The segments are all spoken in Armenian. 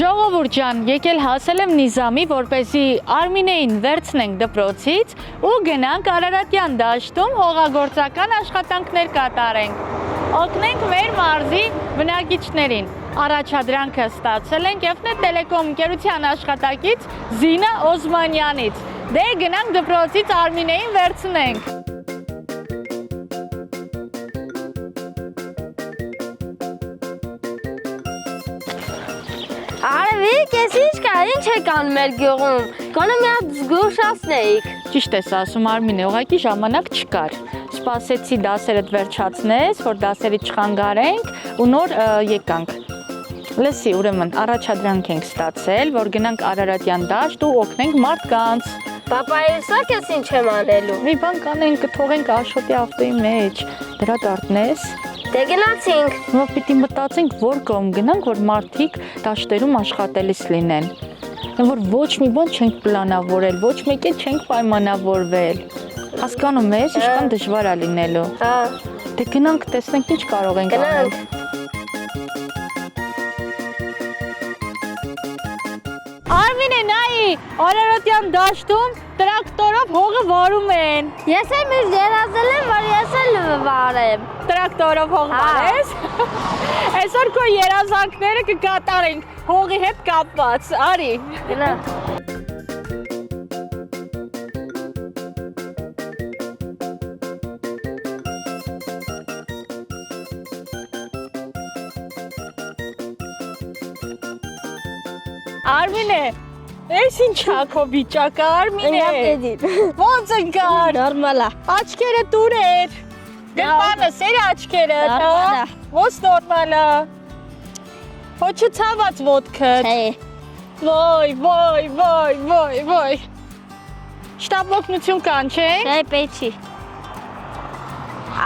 Ժողովուրդ ջան, եկել հասել եմ Նիզամի, որպեսզի Արմինեին վերցնենք դպրոցից ու գնանք Արարատյան դաշտում հողագործական աշխատանքներ կատարենք։ Օգնենք մեր մարզի բնակիչներին։ Առաջադրանքը ստացել ենք Եվնետ Տելեկոմ ընկերության աշխատակից Զինա Օզմանյանից։ Դե գնանք դպրոցից Արմինեին վերցնենք։ Արևիկ, ես ինչ կա, ինչ եք անում մեր գյուղում, գոնե մի հատ զգուշացնեիք։ Ճիշտ ես ասում Արմինե, ուղղակի ժամանակ չկար։ Սպասեցի դասերդ վերջացնես, որ դասերից չխանգարենք ու նոր եկանք։ Լսի, ուրեմն առաջադրանք ենք ստացել, որ գնանք Արարատյան դաշտ ու օգնենք մարդկանց։ Պապայուսակ ես ինչ եմ անելու։ Մի բան կանենք, կթողենք Աշոտի ավտոյի մեջ, դրա դարտնես։ Դե գնացինք։ Հիմա պիտի մտածենք, որ կողմ գնանք, որ մարդիկ դաշտերում աշխատելիս լինեն։ Որ ոչ մի բան չենք պլանավորել, ոչ մեկի չենք պայմանավորվել։ Հասկանում ես, ինչքան դժվար է լինելու։ Հա։ Դե գնանք տեսնենք ինչ կարող ենք անել։ Արմինե, նայի, Արարատյան դաշտում տրակտորով հողը վարում են։ Ես եմ իր երազել եմ, որ ես էլ վարեմ։ Տրակտորով հող վարես։ Այսօր քո երազանքները կկատարենք հողի հետ կապված, արի։ Գնա։ Արմինե, ես ինչ ա քո վիճակը, Արմինե։ Ոնց ընկար։ Նորմալ է։ Աչքերը տուրեր։ Գրպանը սեր աչքերը, Նորմալ է։ Ոնց նորմալ է։ Ոչ ցաված ոտքը։ Ոյ։ Շտապ օգնություն կանչենք։ Չէ, պետք չի։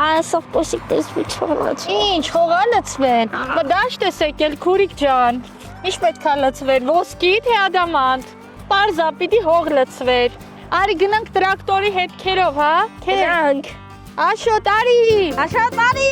Այսով պոսիկտես մի չորած։ Ինչ, հողա լցվեն։ Դաշտ ես եկել, քուրիկ ջան։ Ինչ պետք է լցվեր, ոսկի թե ադամանտ։ Պարզա պիտի հող լցվեր։ Արի գնանք տրակտորի հետքերով, հա։ Գնանք։ Աշոտ, արի։ Աշոտ, արի։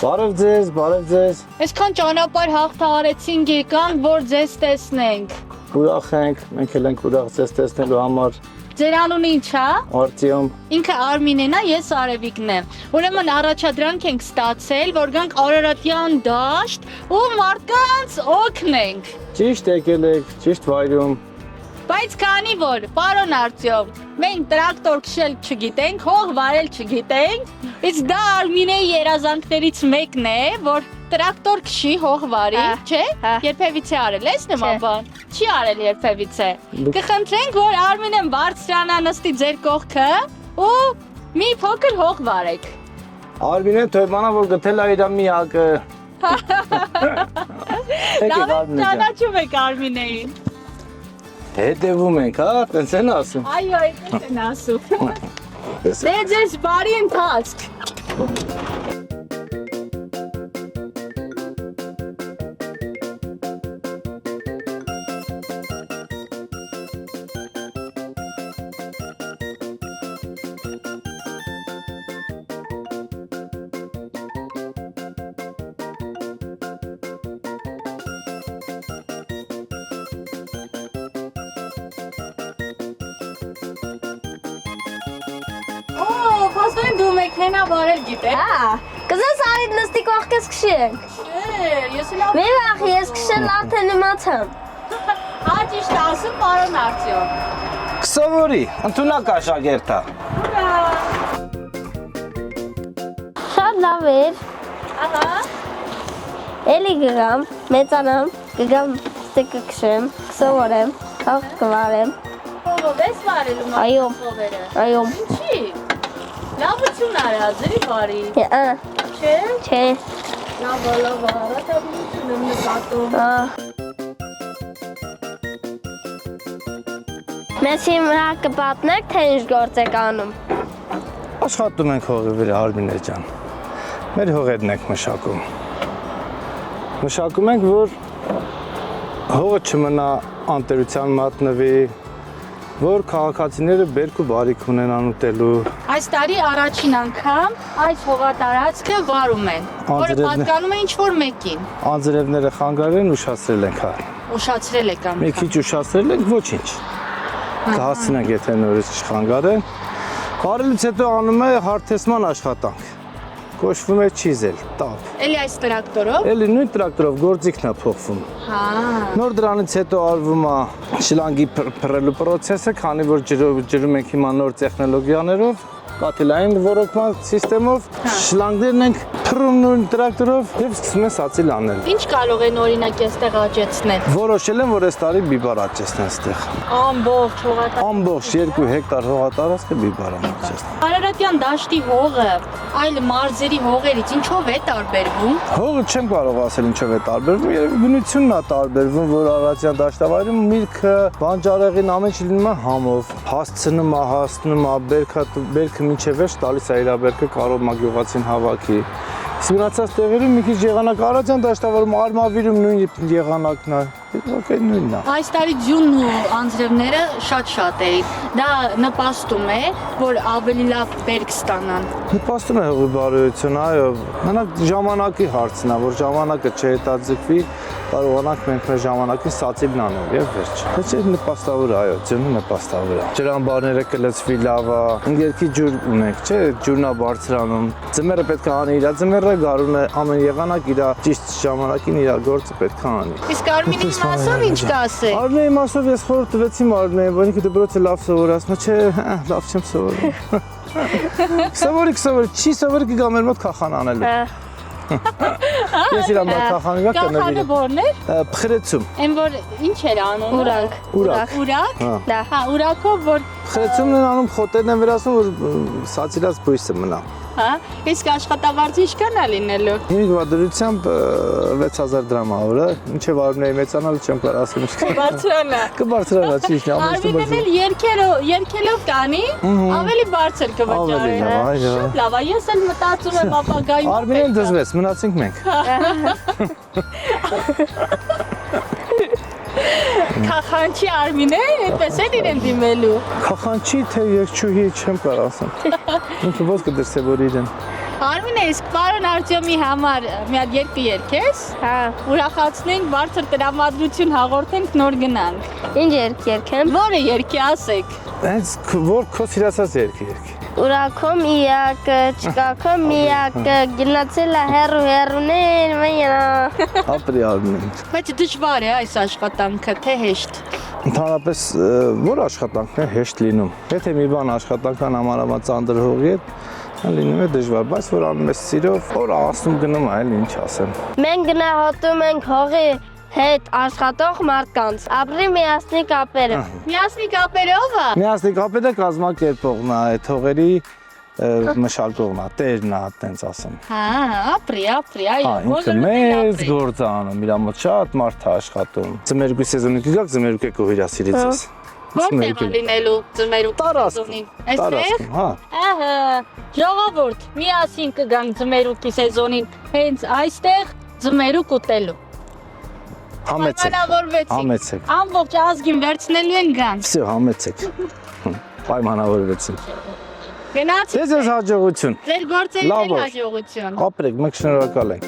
Բարև ձեզ։ Բարև ձեզ։ Այսքան ճանապարհ հաղթահարեցինք եկանք, որ ձեզ տեսնենք։ Ուրախ ենք, մենք էլ ենք ուրախ ձեզ տեսնելու համար։ Ձեր անունը ինչ է։ Արտյոմ։ Ինքը Արմինեն է, ես Արևիկն եմ։ Ուրեմն առաջադրանք ենք ստացել, որ գանք Արարատյան դաշտ ու մարդկանց օգնենք։ Ճիշտ եկել եք, ճիշտ վայրում։ Բայց քանի որ, պարոն Արտյոմ, մենք տրակտոր քշել չգիտենք, հող վարել չգիտենք, իսկ դա Արմինեի երազանքներից մեկն է, որ տրակտոր քշի, հող վարի, չէ՞։ Երբևիցե արել ես նման բան։ Չի արել երբևիցե։ Կխնդրենք, որ Արմինեն բարձրանա նստի ձեր կողքը ու մի փոքր հող վարեք։ Արմինեն թողմանա, որ գտել է իր միակը։ Լավ ճանաչում եք Արմինեին։ Հետևում ենք, հա, տենց են ասում։ Այո, այդպես են ասում։ Դե ձեզ բարի ընթացք։ Փաստորեն դու մեքենա վարել գիտես։ Հա, կզես արիդ նստի կողքես քշենք։ Չէ, ես էլ Մի վախ, ես քշել արդեն իմացամ։ Հա ճիշտ ասում պարոն Արտյոմ։ Կսովորի, ընդունակ աշակերտ է։ Ուրա։ Շատ լավ էր։ Ահա։ Էլի գգամ, մեծանամ, գգամ ստեկը քշեմ, կսովորեմ, հող կվարեմ։ Ով ես վարելու Այո։ մովերը։ Այո։ Ինչի։ Լավություն արա, ձերի բարի։ Չէ։ Չէ։ Լավ, առաջադրանություն եմ նկատում։ Մեզ հիմա կպատնեք, թե ինչ գործ եք անում։ Աշխատում ենք հողի վրա, Արմինե ջան։ Մեր հողերն ենք մշակում։ Մշակում ենք, որ հողը չմնա անտերության մատնվի, որ քաղաքացիները բերք ու բարիք ունենան ուտելու։ Այս տարի առաջին անգամ այս հողատարածքը վարում են, որը պատկանում է ինչ-որ մեկին։ Անձրևները խանգարել են, ուշացրել ենք հա։ Ուշացրել եք անգամ։ Մի քիչ ուշացրել ենք, ոչինչ։ Կհասցնենք, եթե նորից չխանգարեն։ Կարելուց հետո անում է հարթեսման աշխատանք։ Կոչվում է չիզել, տապ։ Էլի այս տրակտորով։ Էլի նույն տրակտորով գործիքն է փոխվում։ Հա։ Նոր դրանից հետո արվում է շլանգի փռելու process-ը, քանի որ ջրում ենք հիմա նոր տեխնոլոգիաներով, կաթիլային ոռոգման համակարգով, շլանգներն ենք փռում նույն տրակտորով եւ սկսում են սացիլ անել։ Ինչ կարող են օրինակ այստեղ աճեցնել։ Որոշել են, որ այս տարի բիբար աճեցնեն այստեղ։ Ամբողջ հողատարածքը։ Ամբողջ 2 հեկտար հողատարածքը բիբար աճեցնեն։ Արարատյան դաշտի հողը այլ մարզերի հողերից ինչով է տարբերվում։ Հողը չեմ կարող ասել ինչով է տարբերվում, երևի բնությունն է տարբերվում, որ Արարատյան դաշտավայրում միրգը, բանջարեղին ամեն ինչ լինում է համով, հասցնում է, հասնում է, բերքը մինչև վերջ տալիս է իր բերքը կարող է գյուղացին հավաքի։ Իսկ մնացած տեղերում մի քիչ եղանակ Արարատյան դաշտավայրում Արմավիրում նույն եղանակն է։ Okay, նույնն է։ Այս տարի ձյունն ու անձրևները շատ էին։ Դա նպաստում է, որ ավելի լավ բերք ստանան։ Նպաստում է հողի բարոյությունը, այո, մենակ ժամանակի հարցն է, որ ժամանակը չհետաձգվի, կարողանանք մենք մեր ժամանակին սացիլն անել եւ վերջ։ Դա նպաստավոր է, այո, ձյունը նպաստավոր է։ Ջրամբարները կլցվի լավ է, ընկերքի ջուր ունենք, չէ, ջուրն է բարձրանում։ Ձմեռը պետք է անի իր ձմեռը, գարունը ամեն եղանակ իր ճիշտ ժամանակին իր գործը պետք է անի։ Իսկ Արմինի մասով ինչ կասեք։ Արմենի մասով ես խորհուրդ տվեցի Արմենին, որ ինքը դպրոցը լավ սովորացնա, չէ, լավ չեմ սովորում։ Սովորի, չի սովորի կգա մեր մոտ քախան անելու։ Ես իր մոտ քախան գա կնվիրեմ։ Քախանը որն էր։ Փխրեցում։ Այն որ ինչ էր անում։ Ուրանք։ Ուրակ։ Ուրակ։ Դա։ Հա, ուրակով որ Փխրեցումն են անում, խոտերն են վերացնում, որ սացիլած բույսը մնա։ հա, իսկ աշխատավարձը ինչքան է լինելու։ Հիմա դրությամբ 6000 դրամ է օրը, ինչեւ Արմենի մեծանալու չեմ կարող ասեմ ինչքան։ Բարձրանա։ Կբարձրանա, ճիշտ է, ամենից Արմինեն էլ երկելով կանի, ավելի բարձր կվճարի։ Ավելի լավ, այո։ Շատ լավ է, ես էլ մտածում եմ ապագայում։ Արմենին դժվեց, մնացինք մենք։ Քախանչի Արմինե, այդպես էլ իրեն դիմելու։ Քախանչի թե երկչուհի չեմ կարող ասեմ։ Ինքը ոնց կդրսե որ իրեն։ Արմինե, իսկ պարոն Արտյոմի համար մի հատ երկու երգես։ Հա։ Ուրախացնենք, բարձր տրամադրություն հաղորդենք, նոր գնանք։ Ինչ երկեմ։ Որը երգի ասեք։ Հենց որ քո սիրացած երգի։ Ուրախում իակը, չկաքում միակը, գնացել է հերուներ, մայա։ Ապրի Արմեն։ Բայց դժվար է այս աշխատանքը, թե հեշտ։ Ընդհանրապես որ աշխատանքն է հեշտ լինում։ Եթե մի բան աշխատանքան համարաման ծանր հողի հետ, լինում է դժվար, բայց որ անում ես սիրով, որ ասում գնում է, այլ ինչ ասեմ։ Մենք գնահատում ենք հողի հետ աշխատող մարդկանց, ապրի միասնիկ կապերը։ Միասնիկ ապերով է։ Միասնիկ ապետը կազմակերպողն է, այդ հողերի մշակողն է, տերն է, այդտենց ասեմ։ Հա, ապրի, այո։ Հա, ինքը մեծ գործ է անում, իր մոտ շատ մարդ է աշխատում։ Ձմերուկի սեզոնին կգաք, ձմերուկ եք ու հյուրասիրից ես։ Որտեղ է լինելու ձմերուկ սեզոնին։ Այստեղ։ Հա։ Ահա, ժողովուրդ, միասին կգանք ձմերուկի սեզոնին, հենց այստեղ ձմերուկ ուտելու։ Համեցեք։ Համեցեք։ Ամբողջ ազգին վերցնելու են գանք։ Всё, համեցեք։ Պայմանավորվեցին։ Գնացեք։ Ձեզ հաջողություն։ Ձեր գործերին Լավ էլ օր։ հաջողություն։ Ապրեք, մենք շնորհակալ ենք։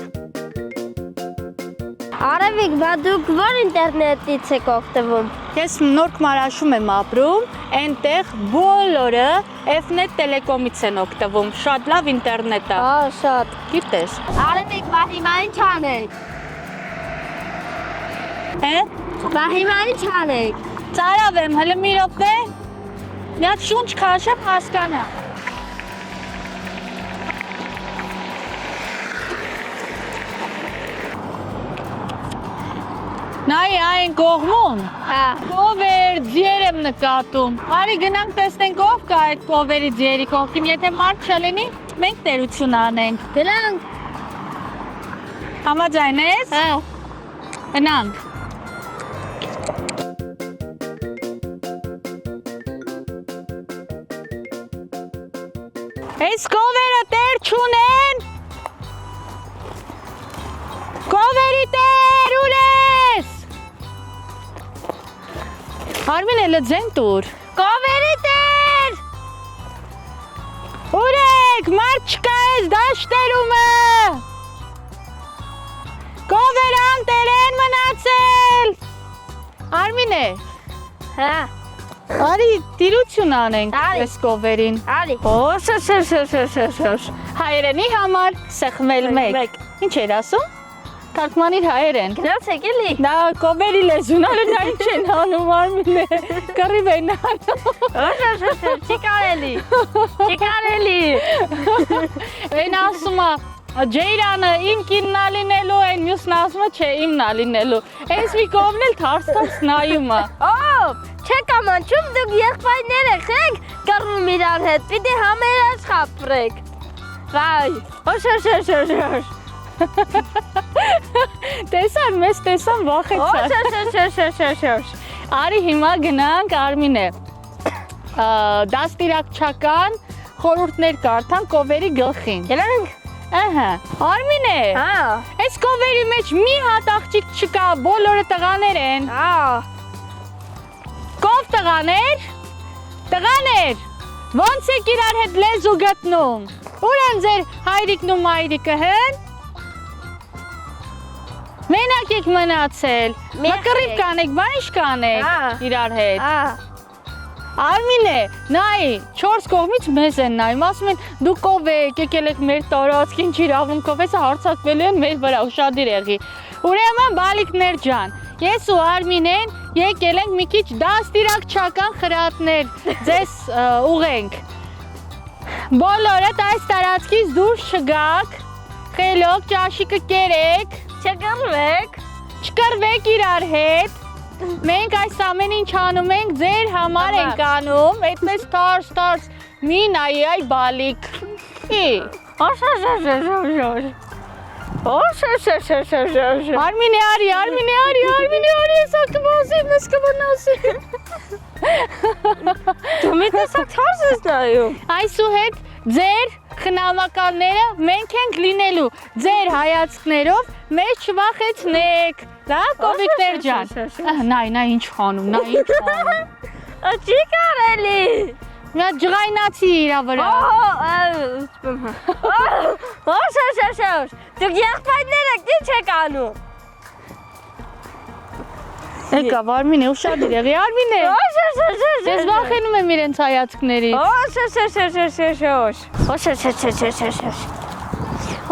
Արևիկ, բա դուք ո՞ր ինտերնետից եք օգտվում։ Ես Նորք Մարաշում եմ ապրում, այնտեղ բոլորը Fnet Telecom-ից են օգտվում։ Շատ լավ ինտերնետ է։ Հա, շատ։ Գիտես։ Արևիկ, բա հիմա ինչ անենք։ Հե? Բա հիմա ինչ անենք։ Ծարավ եմ, հələ մի րոպե։ Մի հատ շունչ քաշեմ, հասկանամ։ Նայ այն կողմում։ Հա։ Կովեր, ձիեր եմ նկատում։ Արի գնանք տեսնենք ով կա այդ կովերի ձիերի կողքին, եթե մարդ չլինի, մենք տերություն անենք։ Գնանք։ Համաձայն ես։ Հա։ Գնանք։ Այս կովերը տեր չունեն։ Կովերի տեր Արմինե լծեն տուր։ Կովերի տեր։ Ուրեք, մարդ չկա ես դաշտերումը։ Կովերան տերեն մնացել։ Արմինե, Հա, արի տիրություն անենք Արի։ այս կովերին։ արի։ Օշ, հայերենի համար սեղմել մեկ։ Ինչ էր ասում։ Թարգմանիր հայերեն։ Գնացեք էլի։ Դա կովերի լեզուն ալը դա ինչ են անում Արմինե։ Կռիվ են անում։ Չի կարելի։ Չի կարելի։ Այն ասում է Ջեյրանը իմ կինն ա լինելու, այն մյուսն ասում է չէ իմն ա լինելու։ Այս մի կողմն էլ թարս նայում է։ Օ, չեք ամանչում դուք եղբայրներ եք կռվում իրար հետ, պիտի համերաշխ ապրեք։ Վայ, օշ։ Տեսան, մեզ տեսան վախեցան։ Օշ։ Արի հիմա գնանք Արմինե։ Դաստիարակչական խորհուրդներ կարդան կովերի գլխին։ Գնանք։ Ահա, Արմինե։ Հա։ Այս կովերի մեջ մի հատ աղջիկ չկա, բոլորը տղաներ են։ Հա։ Կով տղաներ։ Ոնց եք իրար հետ լեզու գտնում։ Ուր են ձեր հայրիկն ու մայրիկը հեն։ Մենակ եք մնացել։ Մկռիվ կանեք, բան ինչ կանեք իրար հետ։ Հա։ Արմինե, նայ, 4 կողմից մեզ են նայում, ասում են դու կով եք, եկել եք մեր տարածք, ինչ իրավունքով ես հարցակվելու են մեր վրա, ուշադիր եղի։ Ուրեմն բալիկներ ջան, ես ու Արմինեն եկել ենք մի քիչ դաստիարակչական խրատներ ձեզ ուղենք։ Բոլորդ այս տարածքից դուրս չգաք, խելոք ճաշիկը կերեք, չկռվեք իրար հետ։ Մենք այս ամեն ինչ անում ենք, ձեր համար ենք անում, այդպես թարս, մի նայի այ բալիկ։ Արմինե արի, հեսա կվազի, մեզ կվնասի։ Դու մի տեսակ թարս ես նայում։ Այսուհետ ձեր խնամակալները մենք ենք լինելու, ձեր հայացքներով մեզ չվախեցնեք, դա կովիկներ ջան։ Նայ ինչ խանում, Չի կարելի։ Նա ջղայնացի իրա վրա։ Օշ։ Դուք եղբայրներ եք, ինչ եք անում։ Եկավ Արմինե, ուշադիր եղի, Արմինե։ Ես վախենում եմ իրենց հայացքներից։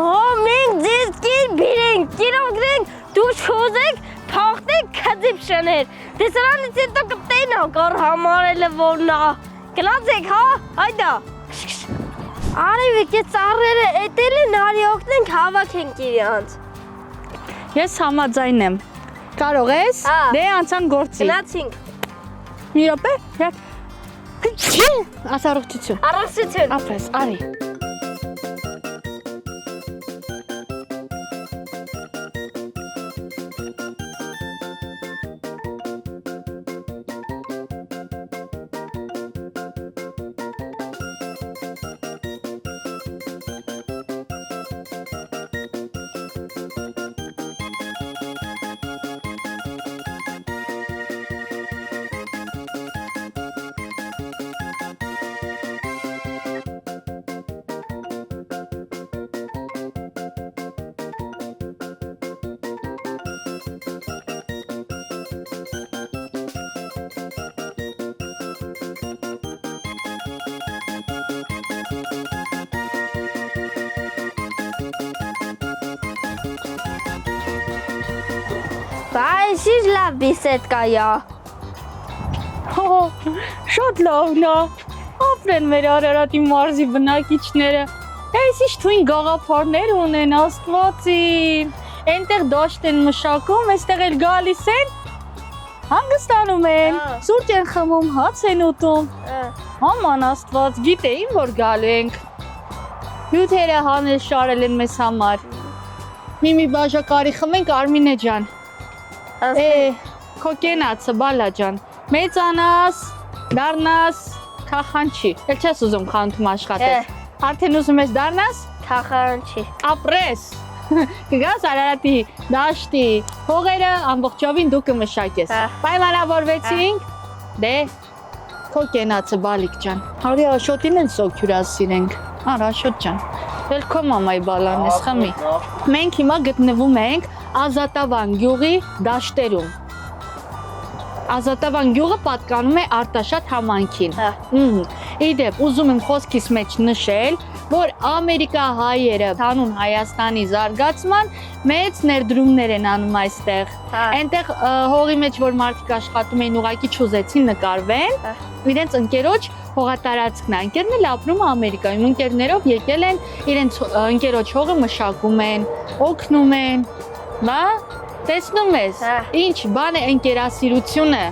Օ, մենք ձեզ կին բիրենք, կիրոգրենք, դու չոզեք, թաղտեք կծիպ շներ։ Տեսարանից հետո կտենա կար համարելը որնա։ Գնացեք, հա, այդա։ Արիվիկ, ես ծառերը էտել են արի օգնենք հավաքենք իրանց։ Ես համաձայն եմ։ Կարող ես, դե անցան գործի։ Գնացինք։ Մի րոպե, ասառողջություն։ Առողջություն։ Ապրես, արի։ Բայց ինչ լավ բիսետ կա յա։ Շատ լավն է։ Ապրեն մեր Արարատի մարզի բնակիչները։ Այս ինչ թույն գաղափարներ ունեն Աստվածին։ Այնտեղ դաշտ են մշակում, այստեղ էլ գալիս են, հանգստանում են, սուրճ են խմում, հաց են ուտում։ Աման Աստված, գիտեին որ գալու ենք։ Հյութերը հանել շարել են մեզ համար։ Մի բաժակարի խմենք Արմինե ջան։ Քո կենացը բալա ջան, մեծանաս, դառնաս, քախանչի։ Էլ չես ուզում խանութում աշխատել։ Արդեն ուզում ես դառնաս, Քախանչի։ ապրես։ Կգաս Արարատի դաշտի հողերը ամբողջովին դու կմշակես։ Պայմանավորվեցինք։ Դե քո կենացը բալիկ ջան։ Հարի Աշոտին են սոքյուրասիրենք։ Արա Աշոտ ջան։ Դել քո մամայի բալան ես խմի։ Մենք հիմա գտնվում ենք Ազատավան գյուղի դաշտերում։ Ազատավան գյուղը պատկանում է Արտաշատ համայնքին։ Իդեպ, ուզում եմ խոսքիս մեջ նշել, որ ամերիկահայերը հանուն Հայաստանի զարգացման մեծ ներդրումներ են անում այստեղ։ Այնտեղ հողի մեջ որ մարդիկ աշխատում էին, ուղղակի չուզեցին նկարվեն, իրենց ընկերոջ հողատարածքն է։ Ընկերն էլ ապրում է Ամերիկայում, ընկերներով եկել են, իրենց ընկերոջ հողը մշակում են, օգնում են։ Բա, տեսնում ես, ինչ բան է ընկերասիրությունը։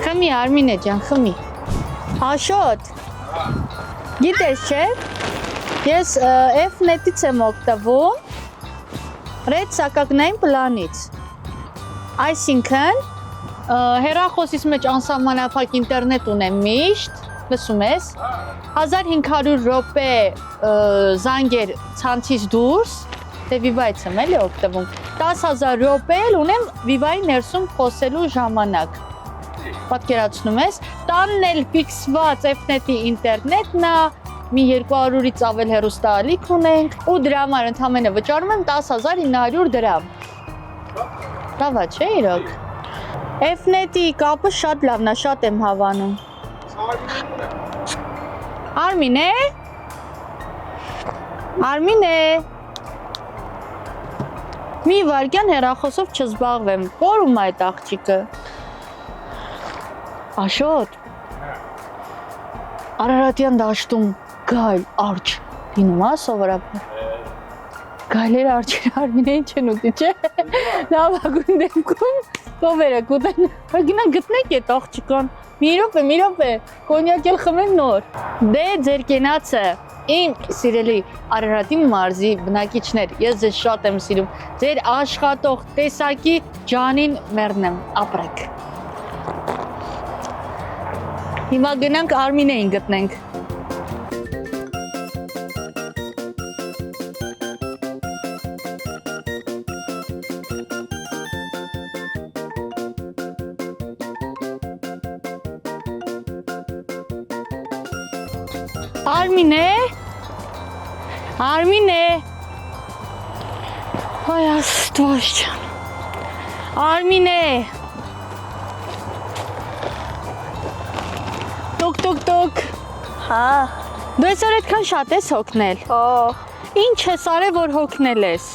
Խմի Արմինե ջան, խմի։ Աշոտ, գիտես չէ, ես F-net-ից եմ օգտվում ռեդսակագնային պլանից, այսինքն հեռախոսիս մեջ անսահմանափակ ինտերնետ ունեմ միշտ, լսում ես, 1500 րոպե զանգեր ցանցից դուրս, դե Viva-ից եմ էլի օգտվում, 10,000 րոպե էլ ունեմ Viva-ի ներսում խոսելու ժամանակ, պատկերացնում ես, տանն էլ ֆիքսված F-net-ի ինտերնետն է, մի 200-ից ավել հեռուստաալիք ունենք ու դրա համար ընդամենը վճարում եմ 10,900 դրամ։ Լավ է, չէ՞ իրոք։ F-net-ի կապը շատ լավն է, շատ եմ հավանում։ Արմինե։ Արմինե։ Մի վարկյան հեռախոսով չզբաղվեմ, կորում է այդ աղջիկը։ Աշոտ, Արարատյան դաշտում գայլ արջ լինում է սովորաբար։ Գայլերը արջերը Արմինեին չեն ուտի, չէ։ Լավագույն դեպքում կովերը կուտեն։ Գնա գտնեք այդ աղջիկան։ Մի րոպե, կոնյակ էլ խմեմ նոր։ Դե ձեր կենացը, իմ սիրելի Արարատի մարզի բնակիչներ, ես ձեզ շատ եմ սիրում։ Ձեր աշխատող տեսակի ջանին մեռնեմ, ապրեք։ Հիմա գնանք Արմինեին գտնենք։ Արմինե։ Արմինե։ Այ Աստված ջան։ Արմինե։ Տոկ։ Հա։ Դու այսօր այդքան շատ ես հոգնել։ Ինչ ես արել, որ հոգնել ես։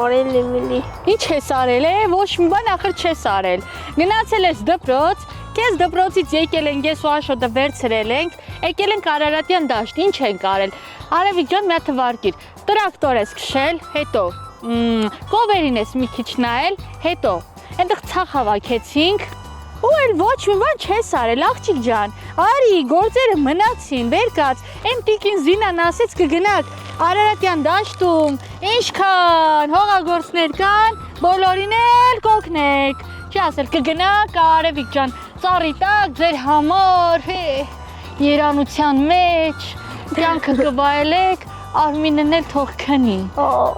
Օրելի։ Ինչ ես արել, ոչ մի բան ախր չես արել։ Գնացել ես դպրոց, քեզ դպրոցից եկել ենք, ես ու Աշոտը վերցրել ենք, եկել ենք Արարատյան դաշտ, ինչ ենք արել։ Արևիկ ջան, մի հատ վարկիր։ Տրակտոր ես քշել, հետո կովերին ես մի քիչ նայել, հետո այնտեղ ցախ հավաքեցինք։ Ու էլ ոչ մի բան չես արել, աղջիկ ջան, արի, գործերը մնացին, վեր կաց, այն տիկին Զինան ասեց կգնաք Արարատյան դաշտում, ինչքան հողագործներ կան, բոլորին էլ կօգնեք, չի ասել կգնաք Արևիկ ջան, ծառի տակ ձեր համար, երանության մեջ, կյանքը կվայելեք, Արմինեն էլ թող քնի։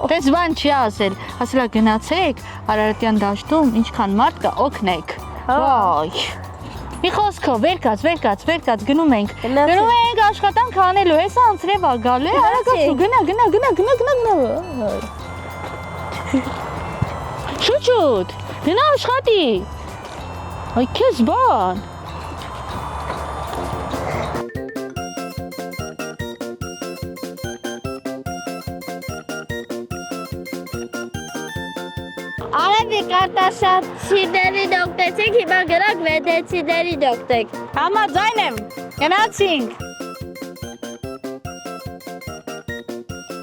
Դες բան չի ասել, ասելա գնացեք Արարատյան դաշտում, ինչքան մարդ կա, օգնեք։ Վայ։ Մի խոսքով, վեր կաց, գնում ենք աշխատանք անելու, հեսա անցրև ա գալու է, արագացու, գնա։ Շուտ, գնա աշխատի։ Այ քեզ բան։ Արևիկ արտաշատցիների դոկտեցեք, հիմա գրակ վեդեցիների դոկտեք։ Համաձայն եմ, գնացինք։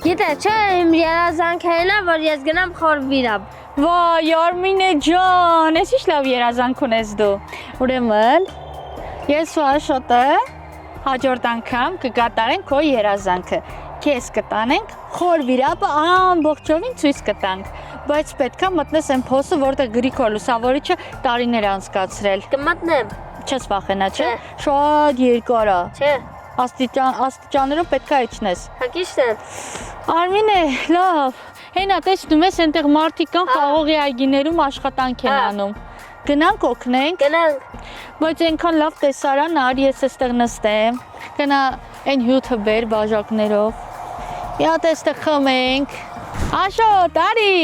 Գիտե, չէ, իմ երազանքերն է, որ ես գնամ խորվիրամ։ Վայ, Արմինե ջան, ես ինչ լավ երազանք ունես դու։ Ուրեմն, ես ու Աշոտը հաջորդ անգամ կկատարենք քո երազանքը։ Քեզ կտանենք խորվիրապը ամբողջովին ցույց կտանք, բայց պետքա մտնես այն փոսը, որտեղ Գրիգոր Լուսավորիչը տարիներ անցկացրել։ Կմտնեմ։ Չես վախենա, չէ։ Շատ երկար է։ Չէ։ Աստիճաններով պետքա իջնես։ Հա ճիշտ է։ Արմինե, լավ։ Հենա տեսնում ես այնտեղ մարդիկ կան խաղողի այգիներում աշխատանք են անում։ Գնանք օգնենք։ Գնանք։ Բայց այնքան լավ տեսարան արի ես այստեղ նստեմ։ Գնա այն հյութը բեր բաժակներով։ Մի հատ այստեղ խմենք։ Աշոտ, արի։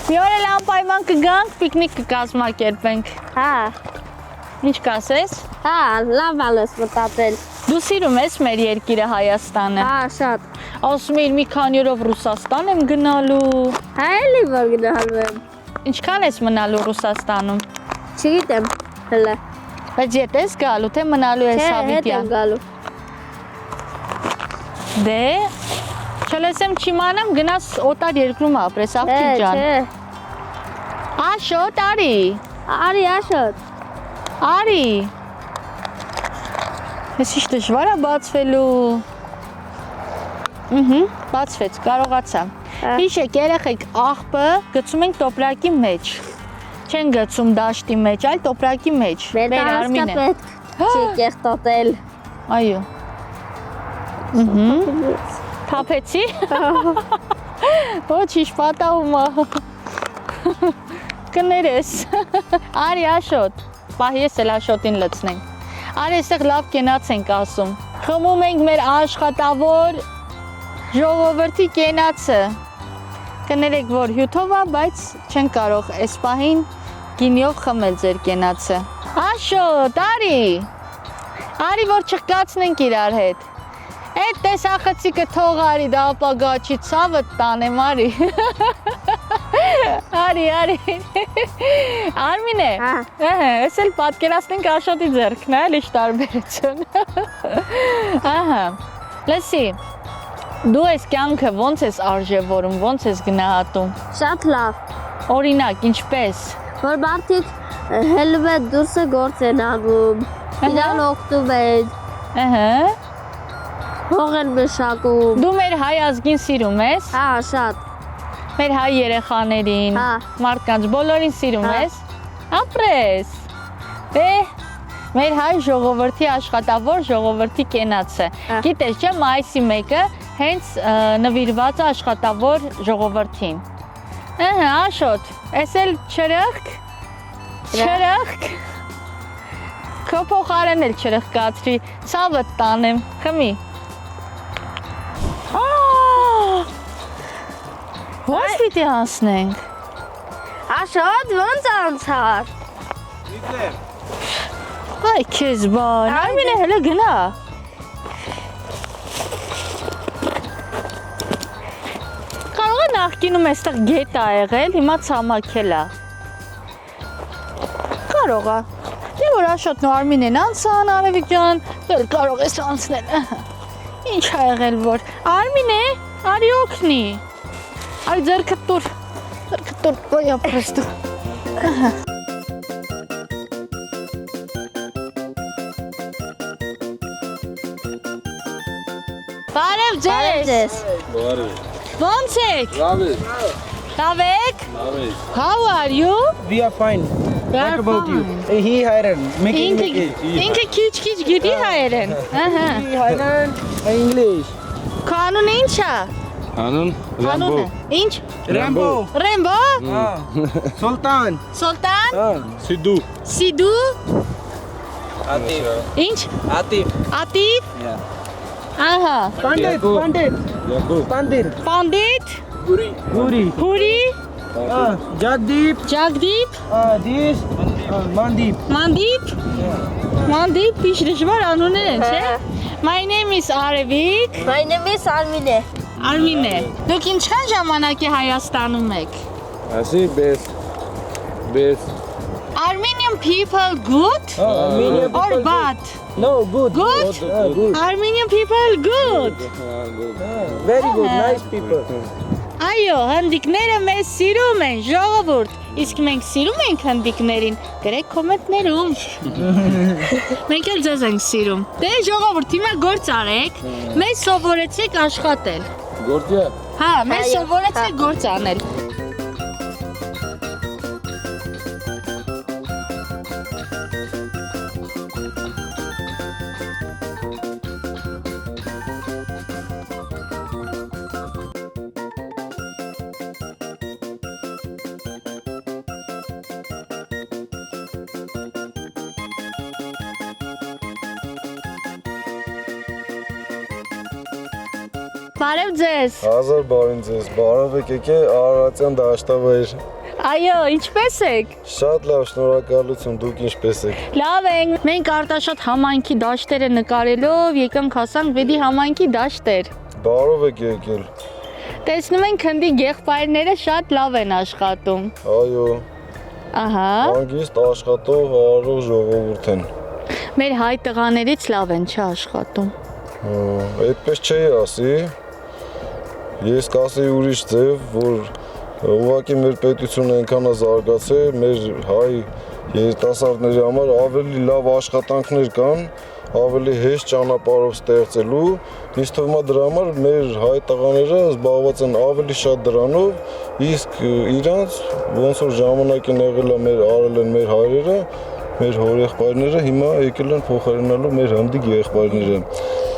Մի օր էլ անպայման կգանք, պիկնիկ կկազմակերպենք։ Հա։ Ինչ կասես։ Հա, լավ ալես մտածել։ Դու սիրում ես մեր երկիրը Հայաստանը։ Հա, շատ։ Ասում եմ մի քանի օրով Ռուսաստան եմ գնալու։ Հա, էլի որ գնալու եմ։ Ինչքան ես մնալու Ռուսաստանում։ Չգիտեմ, հələ։ Բայց ետ ես գալու, թե մնալու ես Հետ եմ Հավիտյան։ գալու։ Դե, չլեսեմ չիմանամ գնաս օտար երկրում ապրես, աղջիկ ջան։ Աշոտ, արի։ Արի, Աշոտ։ Արի։ Ես ինչ դժվար է բացվելու։ Բացվեց, կարողացա։ Հիշեք, երեխեք, աղբը գցում ենք տոպրակի մեջ։ Չեն գցում դաշտի մեջ, այլ տոպրակի մեջ։ Մեր Արմինը։ պետք չի կեղտոտել։ Այո։ Թափեցի։ Ոչ, ինչ պատահում է։ Կներես։ Արի Աշոտ, պահ ես էլ Աշոտին լցնենք։ Արի այստեղ լավ կենաց ենք ասում։ Խմում ենք մեր աշխատավոր ժողովրդի կենացը։ Կներեք, որ հյութով է, բայց չեն կարող այս պահին գինիով խմել ձեր կենացը։ Աշոտ, արի։ Արի, որ չխկացնենք իրար հետ։ Այդ տեսախցիկը թող արի, դա ապագա չի ցավը տանեմ, արի։ Արի։ Արմինե։ Ես էլ պատկերացնենք Աշոտի ձեռքն է, էլի տարբերություն։ Ահա։ Լսի։ Դու այս կյանքը ոնց ես արժևորում, ոնց ես գնահատում։ Շատ լավ։ Օրինակ, ինչպես։ Որ մարդիկ հելվետ դուրսը գործ են անում, իրան օգնում են, Ահա։ հող են մշակում։ Դու մեր հայ ազգին սիրում ես։ Հա, շատ։ Մեր հայ երեխաներին, Հա։ մարդկանց բոլորին սիրում Հա։ ես։ Ապրես։ Դե մեր հայ ժողովրդի աշխատավոր ժողովրդի կենացը։ Հա։ Գիտես, չէ՞, մայիսի 1-ը հենց նվիրված է աշխատավոր ժողովրդին։ Ահա, Աշոտ, էս էլ չրըխք։ Չրըխք։ Քո փոխարեն էլ չրըխկացրի, ցավը տանեմ, խմի։ Ո՞նց պիտի անցնենք։ Աշոտ, ոնց անցար։ Այ քեզ բան, Արմինե հələ գնա։ Կարող է նախկինում այստեղ գետ ա եղել, հիմա ցամաքել է։ Կարող է։ Դե որ Աշոտն ու Արմինեն անցան, Արևիկ ջան, դու կարող ես անցնել։ Ինչ ա եղել որ։ Արմինե, արի օգնի։ Այ ձեռքդ տուր, ոյ ապրեստու։ Բարև ձեզ։ Ոնց եք։ Լավ եք։ How are you? We are fine. What about you? He Hiren. Ինքը քիչ գիտի հայերեն։ Ահա։ He Hiren. English. Կանոնը ինչ է։ Hanun, Կանոնը։ Ինչ։ Rambo. Ռեմբո։ Sultan. Սոլտան։ Sidu. Սիդու։ Atif. Ինչ։ Atif. Ատիվ։ Yeah. Ահա։ Pandit. Yakub. Pandit. Պանդիտ։ Puri. Հուրի։ Jagdeep. Ջագդիպ։ This. Mandip. Մանդիպ։ Մանդիպ, ինչ դժվար անուններ են, չէ։ My name is Arevik. My name is Armine։ Արմինե, դուք ինչքան ժամանակ է Հայաստանում եք։ Asi best. Armenian people good Armenian or people bad? No, good. Good? Good. Armenian people good. Very good. Nice people. Այո, հնդիկները մեզ սիրում են, ժողովուրդ։ Իսկ մենք սիրում ենք հնդիկներին։ Գրեք կոմենտներում։ Մենք էլ ձեզ ենք սիրում։ Դե ժողովուրդ, հիմա գործ արեք, մեզ սովորեցեք աշխատել։ Gordia. Հա, մեզ սովորեցեք գործ անել։ Բարև ձեզ։ Հազար բարին ձեզ, բարով եք եկե Արարատյան դաշտավայր։ Այո, ինչպե՞ս եք։ Շատ լավ, շնորհակալություն, դուք ինչպես եք։ Լավ ենք։ Մենք Արտաշատ համայնքի դաշտերը նկարելով եկանք հասանք Վեդի համայնքի դաշտեր։ Բարով եք եկել։ Տեսնում ենք հնդի եղբայրները շատ լավ են աշխատում։ Այո, Ահա, հանգիստ աշխատող հարող ժողովուրդ են։ մեր հայ տղաներից լավ են չաշխատում։ Այդպես չէի ասի։ Ես կասեի ուրիշ ձև, որ ուղղակի մեր պետությունը այնքան է զարգացել, մեր հայ երիտասարդների համար ավելի լավ աշխատանքներ կան, ավելի հեշտ ճանապարհով ստեղծելու, ինձ թվում է դրա համար մեր հայ տղաները զբաղված են ավելի շատ դրանով, իսկ իրանց ոնց որ ժամանակին եղել է մեր արել են մեր հայրերը, մեր հորեղբայրները հիմա եկել են փոխարինելու մեր հնդիկ եղբայրները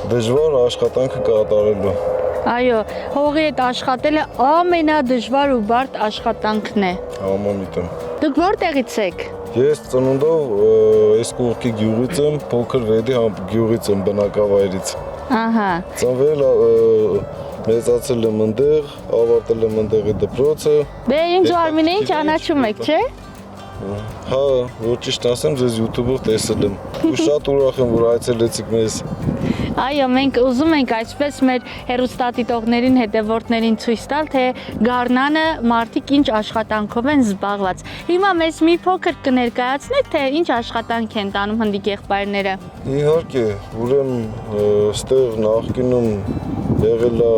դժվար աշխատանքը կատարելու։ Այո, հողի հետ աշխատելը ամենադժվար ու բարդ աշխատանքն է։ Համամիտ եմ։ Դուք որտեղից եք։ Ես ծնունդով այս կողքի գյուղից եմ, փոքր Վեդի գյուղից եմ, բնակավայրից։ Ահա, Ծնվել մեծացել եմ ընդեղ, ավարտել եմ ընդեղի դպրոցը։ դե ինձ ու Արմինեին ճանաչում եք, չէ։ Հա, որ ճիշտ ասեմ, ձեզ YouTube-ով տեսել եմ։ Ու շատ ուրախ եմ, որ այցելեցիք մեզ։ Այո, մենք ուզում ենք այսպես մեր հեռուստադիտողներին, հետևորդներին ցույց տալ, թե Գառնանը մարդիկ ինչ աշխատանքով են զբաղված։ Հիմա մեզ մի փոքր կներկայացնեք, թե ինչ աշխատանք են տանում հնդիկ եղբայրները։ Իհարկե, ուրեմն ստեղ նախկինում եղել է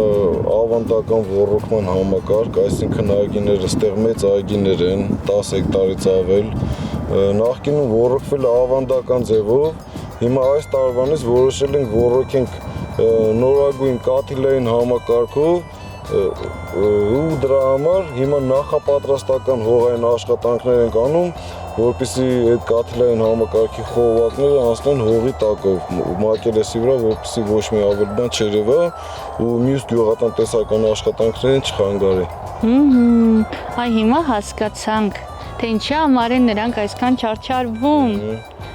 ավանդական ոռոգման համակարգ, այսինքն այգիները ստեղ մեծ այգիներ են, 10 հեկտարից ավել։ Նախկինում ոռոգվել է ավանդական ձևով, հիմա այս տարվանից որոշել ենք ոռոգենք նորագույն կաթիլային համակարգով ու դրա համար հիմա նախապատրաստական հողային աշխատանքներ ենք անում, որպեսզի այդ կաթիլային համակարգի խողովակները անցնեն հողի տակով, մակերեսի վրա, որպեսզի ոչ մի ավելի բան չերևա ու մյուս գյուղատնտեսական աշխատանքներին չխանգարի։ Այ հիմա հասկացանք, թե ինչի համար են նրանք այսքան չարչարվում։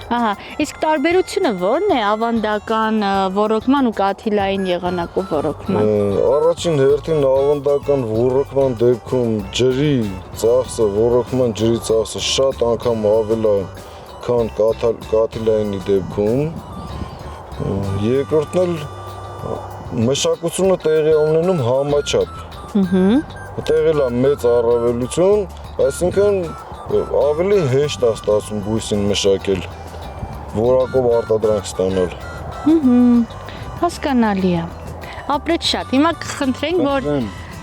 Ահա, իսկ տարբերությունը ո՞րն է ավանդական ոռոգման ու կաթիլային եղանակով ոռոգման։ Առաջին հերթին ավանդական ոռոգման դեպքում ջրի ծախսը, ոռոգման ջրի ծախսը շատ անգամ ավել է, քան կաթիլայինի դեպքում։ Երկրորդն էլ մշակությունը տեղի ունենում համաչափ։ Տեղել է մեծ առավելություն, այսինքն ավելի հեշտ է ստացվում բույսին մշակել, որակով արտադրանք ստանալ։ Հասկանալի է։ Ապրեց շատ։ Հիմա կխնդրենք, որ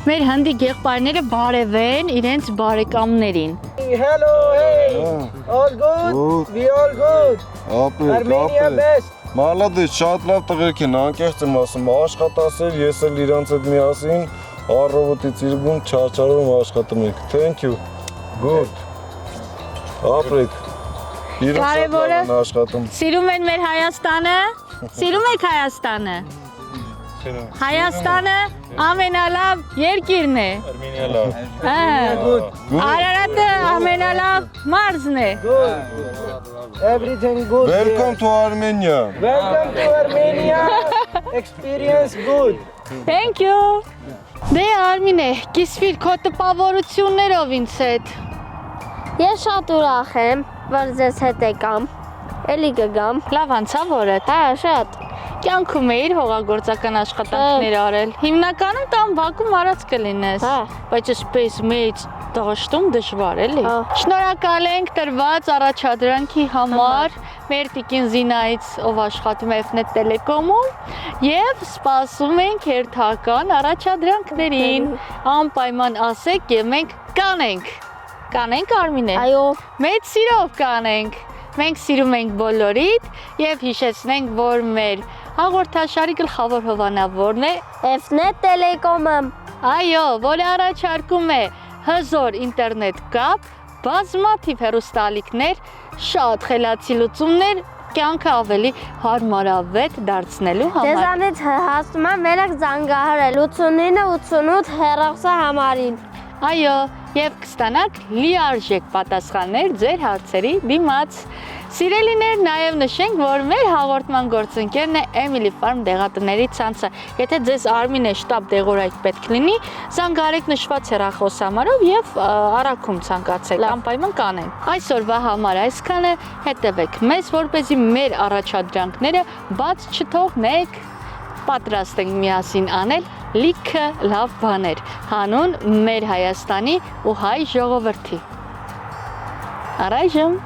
մեր հնդիկ եղբայրները բարևեն իրենց բարեկամներին։ Hello, hey. All good? We all good. Armenia best. Մալադես, շատ լավ տղերք են, անկեղծ եմ ասում, աշխատասեր, ես էլ իրանց հետ միասին առավոտից իրգուն չարչարում աշխատում ենք։ Thank you. Good. Ապրեք։ Իրոք շատ լավ են աշխատում։ Սիրում են մեր Հայաստանը։ Սիրում եք Հայաստանը։ Հայաստանը ամենալավ երկիրն է։ Արմենիա լավ։ Արարատը ամենալավ մարզն է։ Everything good. Welcome to Armenia. Welcome to Armenia. Experience good. Thank you։ Դե Արմինե, կիսվիր քո տպավորություններով ինձ հետ։ Ես շատ ուրախ եմ, որ ձեզ հետ եկամ։ Էլի կգամ։ Լավ անցավ օրդ։ Հա, շատ։ Կյանքում էիր հողագործական աշխատանքներ արել։ Հիմնականում տան Բաքում արած կլինես, բայց այսպես մեծ դաշտում դժվար էլի։ Շնորհակալ ենք տրված առաջադրանքի համար մեր տիկին Զինայից, ով աշխատում է Fnet Telecom-ում, եւ սպասում ենք հերթական առաջադրանքներին։ Անպայման ասեք եւ մենք կանենք։ Կանենք Արմինե։ Այո։ Մեծ սիրով կանենք։ Մենք սիրում ենք բոլորիդ եւ հիշեցնենք, որ մեր հաղորդաշարի գլխավոր հովանավորն է Fnet Telecom-ը։ Այո, որը առաջարկում է հզոր ինտերնետ կապ, բազմաթիվ հեռուստաալիքներ, շատ խելացի լուծումներ, կյանքը ավելի հարմարավետ դարձնելու համար։ Ձեզանից հասնում եմ մենակ զանգահարել 8988 հեռախոսի համարին։ Այո, եւ կստանաք լիարժեք պատասխաններ ձեր հարցերի դիմաց։ Սիրելիներ, նաև նշենք, որ մեր հաղորդման գործընկերն է Emily Farm դեղատների ցանցը։ Եթե ձեզ Արմինե շտապ դեղորայք պետք լինի, զանգարեք նշված հեռախոսահամարով եւ առաքում ցանկացեք, անպայման կանեն։ Այսօրվա համար այսքանը, հետևեք մեզ, որպեսզի մեր առաջադրանքները բաց չթողնեք, պատրաստ ենք միասին անել լիքը լավ բաներ, հանուն մեր Հայաստանի ու հայ ժողովրդի։ Առայժմ